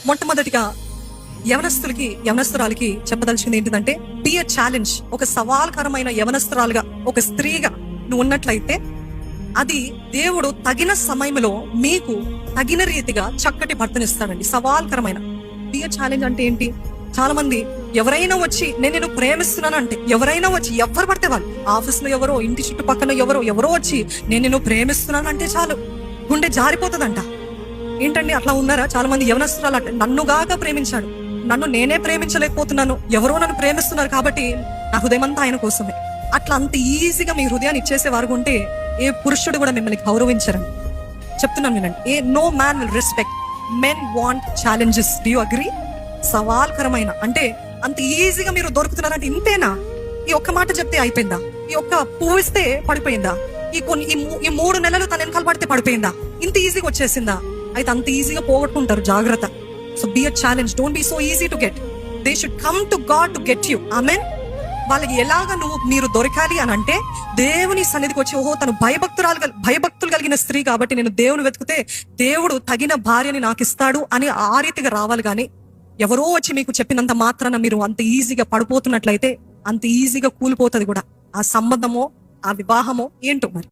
మొట్టమొదటిగా యవనస్తురాలకి చెప్పదలిచింది ఏంటిదంటే, B a challenge. ఒక సవాల్కరమైన యవనస్తురాలుగా, ఒక స్త్రీగా నువ్వు ఉన్నట్లయితే అది దేవుడు తగిన సమయంలో మీకు తగిన రీతిగా చక్కటి భర్తనిస్తాడండి. సవాల్కరమైన బి ఎ ఛాలెంజ్ అంటే ఏంటి? చాలా మంది ఎవరైనా వచ్చి నేను ప్రేమిస్తున్నాను అంటే, ఎవరైనా వచ్చి ఎవరు పడితే వాళ్ళు, ఆఫీస్ లో ఎవరో, ఇంటి చుట్టుపక్కల ఎవరో వచ్చి నేను ప్రేమిస్తున్నాను అంటే చాలు గుండె జారిపోతుందంట. ఏంటండి అట్లా ఉన్నారా? చాలా మంది యవనస్తురాలు అంటే, నన్నుగాక ప్రేమించాడు, నన్ను నేనే ప్రేమించలేకపోతున్నాను, ఎవరో నన్ను ప్రేమిస్తున్నారు కాబట్టి నా హృదయం అంతా ఆయన కోసమే. అట్లా అంత ఈజీగా మీ హృదయాన్ని ఇచ్చేసేవారు ఉంటే ఏ పురుషుడు కూడా మిమ్మల్ని గౌరవించరని చెప్తున్నాను వినండి. No man will respect. Men want challenges. Do you agree? సవాల్కరమైన అంటే అంత ఈజీగా మీరు దొరుకుతున్నారంటే ఇంతేనా? ఈ ఒక్క మాట చెప్తే అయిపోయిందా? ఈ ఒక్క పువ్వు ఇస్తే పడిపోయిందా? ఈ 3 నెలలు తన వెనకాల పడితే పడిపోయిందా? ఇంత ఈజీగా వచ్చేసిందా? అయితే అంత ఈజీగా పోగొట్టుకుంటారు, జాగ్రత్త. So be a challenge. Don't be so easy to get. They should come to God to get you. Amen. వాళ్ళకి ఎలాగా మీరు దొరకాలి అని అంటే, దేవుని సన్నిధికి వచ్చి, ఓహో తను భయభక్తులు కలిగిన స్త్రీ కాబట్టి నేను దేవుని వెతికితే దేవుడు తగిన భార్యని నాకు ఇస్తాడు అని ఆ రీతిగా రావాలి. కానీ ఎవరో వచ్చి మీకు చెప్పినంత మాత్రాన మీరు అంత ఈజీగా పడిపోతున్నట్లయితే అంత ఈజీగా కూలిపోతుంది కూడా ఆ సంబంధమో ఆ వివాహమో ఏంటో మరి.